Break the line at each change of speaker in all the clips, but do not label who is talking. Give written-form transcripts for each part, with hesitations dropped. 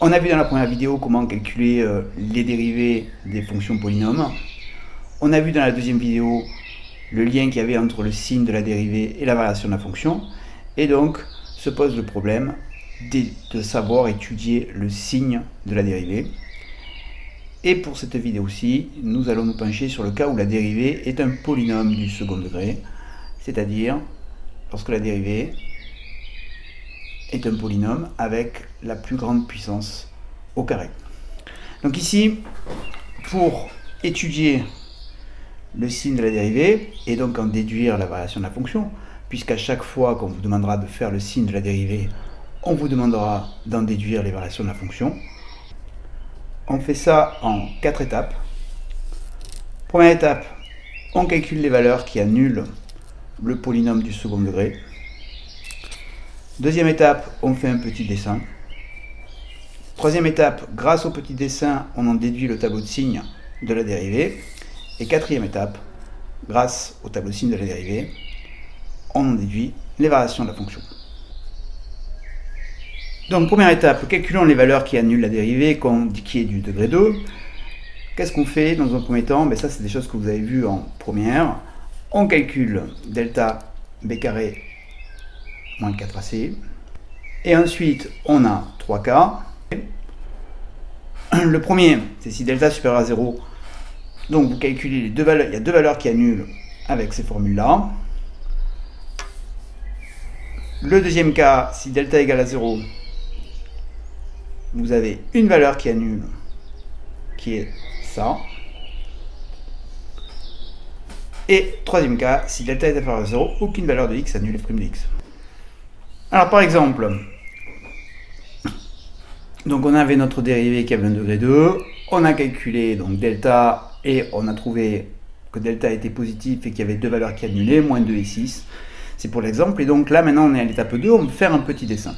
On a vu dans la première vidéo comment calculer les dérivées des fonctions polynômes. On a vu dans la deuxième vidéo le lien qu'il y avait entre le signe de la dérivée et la variation de la fonction. Et donc se pose le problème de savoir étudier le signe de la dérivée. Et pour cette vidéo-ci, nous allons nous pencher sur le cas où la dérivée est un polynôme du second degré, c'est-à-dire lorsque la dérivée est un polynôme avec la plus grande puissance au carré. Donc ici, pour étudier le signe de la dérivée et donc en déduire la variation de la fonction, puisqu'à chaque fois qu'on vous demandera de faire le signe de la dérivée, on vous demandera d'en déduire les variations de la fonction. On fait ça en 4 étapes. Première étape, on calcule les valeurs qui annulent le polynôme du second degré. Deuxième étape, on fait un petit dessin. Troisième étape, grâce au petit dessin, on en déduit le tableau de signes de la dérivée. Et quatrième étape, grâce au tableau de signes de la dérivée, on en déduit les variations de la fonction. Donc première étape, calculons les valeurs qui annulent la dérivée qui est du degré 2. Qu'est-ce qu'on fait dans un premier temps? Ça c'est des choses que vous avez vues en première. On calcule delta b carré moins 4ac. Et ensuite on a 3 cas. Le premier, c'est si delta est supérieur à 0. Donc vous calculez les deux valeurs, il y a deux valeurs qui annulent avec ces formules-là. Le deuxième cas, si delta égale à 0, vous avez une valeur qui annule, qui est ça. Et troisième cas, si delta est inférieur à 0, aucune valeur de x annule f' de x. Alors par exemple, donc on avait notre dérivée qui avait un degré 2, on a calculé donc delta et on a trouvé que delta était positif et qu'il y avait deux valeurs qui annulaient, moins 2 et 6. C'est pour l'exemple. Et donc là maintenant on est à l'étape 2, on va faire un petit dessin.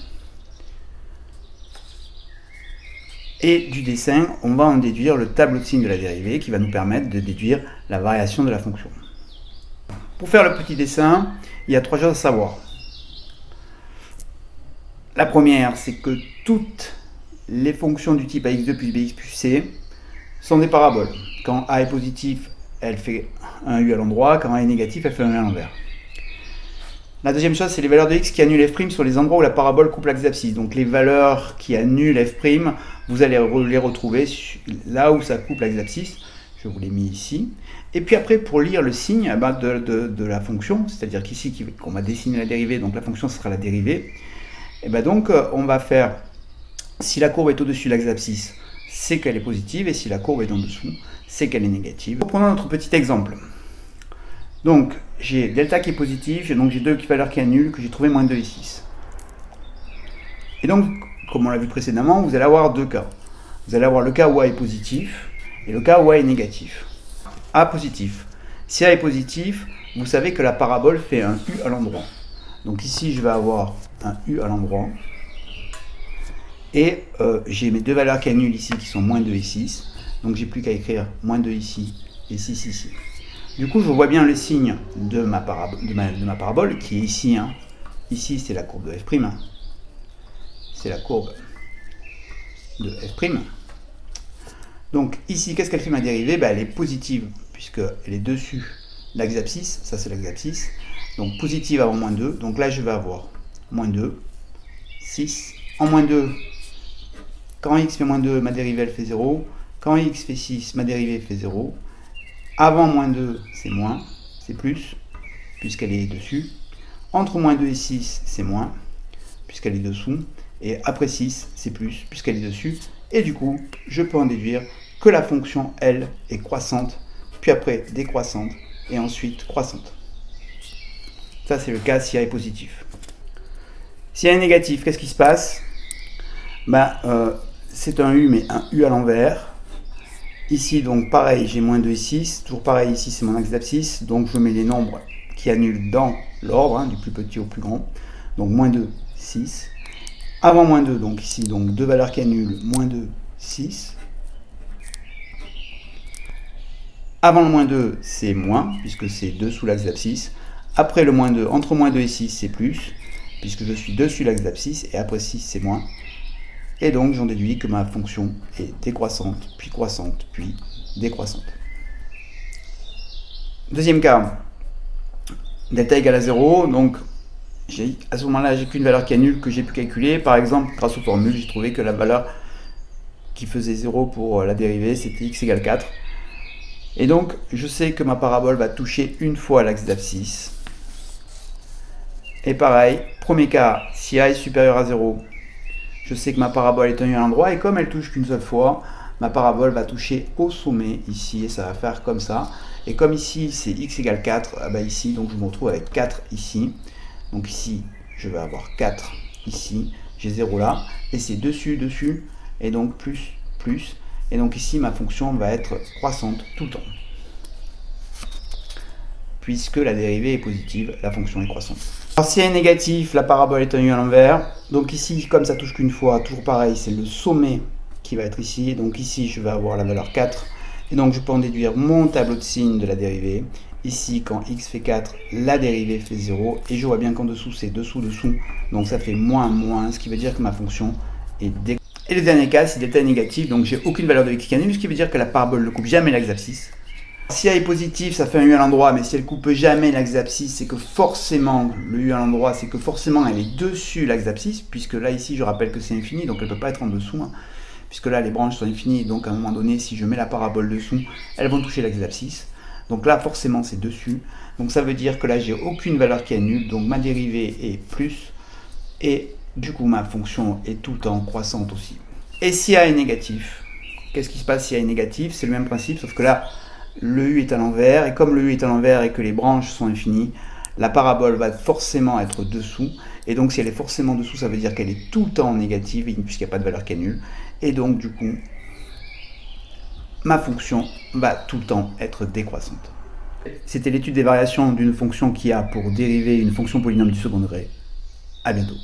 Et du dessin, on va en déduire le tableau de signes de la dérivée qui va nous permettre de déduire la variation de la fonction. Pour faire le petit dessin, il y a 3 choses à savoir. La première, c'est que toutes les fonctions du type ax2 plus bx plus c sont des paraboles. Quand a est positif, elle fait un u à l'endroit, quand a est négatif, elle fait un u à l'envers. La deuxième chose, c'est les valeurs de x qui annulent f' sur les endroits où la parabole coupe l'axe d'abscisse. Donc les valeurs qui annulent f', vous allez les retrouver là où ça coupe l'axe d'abscisse. Je vous l'ai mis ici. Et puis après, pour lire le signe de la fonction, c'est-à-dire qu'ici, on va dessiner la dérivée, donc la fonction sera la dérivée. Et donc, on va faire, si la courbe est au-dessus de l'axe d'abscisse, c'est qu'elle est positive, et si la courbe est en dessous, c'est qu'elle est négative. Prenons notre petit exemple. Donc, j'ai delta qui est positif, donc j'ai deux valeurs qui annulent, que j'ai trouvé moins 2 et 6. Et donc, comme on l'a vu précédemment, vous allez avoir deux cas. Vous allez avoir le cas où A est positif, et le cas où A est négatif. A positif. Si A est positif, vous savez que la parabole fait un U à l'endroit. Donc ici, je vais avoir un U à l'endroit. Et j'ai mes deux valeurs qui annulent ici, qui sont moins 2 et 6. Donc j'ai plus qu'à écrire moins 2 ici et 6 ici. Du coup, je vois bien le signe de ma parabole, qui est ici. Ici, c'est la courbe de f'. C'est la courbe de f'. Donc ici, qu'est-ce qu'elle fait ma dérivée? Elle est positive, puisqu'elle est dessus l'axe d'abscisse. Ça, c'est l'axe d'abscisse. Donc positive avant moins 2. Donc là, je vais avoir moins 2, 6. En moins 2, quand x fait moins 2, ma dérivée, elle fait 0. Quand x fait 6, ma dérivée fait 0. Avant moins 2, c'est moins, c'est plus, puisqu'elle est dessus. Entre moins 2 et 6, c'est moins, puisqu'elle est dessous. Et après 6, c'est plus, puisqu'elle est dessus. Et du coup, je peux en déduire que la fonction, elle, est croissante, puis après décroissante, et ensuite croissante. Ça, c'est le cas si A est positif. Si A est négatif, qu'est-ce qui se passe? C'est un U, mais un U à l'envers. Ici, donc, pareil, j'ai moins 2 et 6. Toujours pareil, ici, c'est mon axe d'abscisse. Donc, je mets les nombres qui annulent dans l'ordre, du plus petit au plus grand. Donc, moins 2, 6. Avant moins 2, donc ici, donc, deux valeurs qui annulent, moins 2, 6. Avant le moins 2, c'est moins, puisque c'est 2 sous l'axe d'abscisse. Après le moins 2, entre moins 2 et 6, c'est plus, puisque je suis dessus l'axe d'abscisse. Et après 6, c'est moins. Et donc j'en déduis que ma fonction est décroissante, puis croissante, puis décroissante. Deuxième cas, delta égale à 0, donc à ce moment-là, j'ai qu'une valeur qui est nulle que j'ai pu calculer. Par exemple, grâce aux formules, j'ai trouvé que la valeur qui faisait 0 pour la dérivée, c'était x égale 4. Et donc, je sais que ma parabole va toucher une fois l'axe d'abscisse. Et pareil, premier cas, si a est supérieur à 0, je sais que ma parabole est tenue à l'endroit. Et comme elle touche qu'une seule fois, ma parabole va toucher au sommet ici. Et ça va faire comme ça. Et comme ici, c'est x égale 4, ah bah ici, donc je me retrouve avec 4 ici. Donc ici, je vais avoir 4 ici. J'ai 0 là. Et c'est dessus, dessus. Et donc plus, plus. Et donc ici, ma fonction va être croissante tout le temps. Puisque la dérivée est positive, la fonction est croissante. Alors si a est négatif, la parabole est tenue à l'envers. Donc ici, comme ça touche qu'une fois, toujours pareil, c'est le sommet qui va être ici. Donc ici, je vais avoir la valeur 4. Et donc je peux en déduire mon tableau de signes de la dérivée. Ici, quand x fait 4, la dérivée fait 0. Et je vois bien qu'en dessous, c'est dessous, dessous. Donc ça fait moins, moins, ce qui veut dire que ma fonction est décroissante. Et le dernier cas, si delta est négatif, donc j'ai aucune valeur de x qui annule, ce qui veut dire que la parabole ne coupe jamais l'axe d'abscisse. Si a est positif, ça fait un u à l'endroit, mais si elle coupe jamais l'axe d'abscisse, c'est que forcément, le u à l'endroit, c'est que forcément elle est dessus l'axe d'abscisse, puisque là, ici, je rappelle que c'est infini, donc elle ne peut pas être en dessous, hein, puisque là, les branches sont infinies, donc à un moment donné, si je mets la parabole dessous, elles vont toucher l'axe d'abscisse. Donc là, forcément, c'est dessus. Donc ça veut dire que là, j'ai aucune valeur qui est nulle, donc ma dérivée est plus, et du coup, ma fonction est tout le temps croissante aussi. Et si a est négatif, qu'est-ce qui se passe si a est négatif? C'est le même principe, sauf que là, le u est à l'envers, et comme le u est à l'envers et que les branches sont infinies, la parabole va forcément être dessous, et donc si elle est forcément dessous, ça veut dire qu'elle est tout le temps négative, puisqu'il n'y a pas de valeur qui est nulle, et donc du coup, ma fonction va tout le temps être décroissante. C'était l'étude des variations d'une fonction qui a pour dérivée une fonction polynôme du second degré. À bientôt.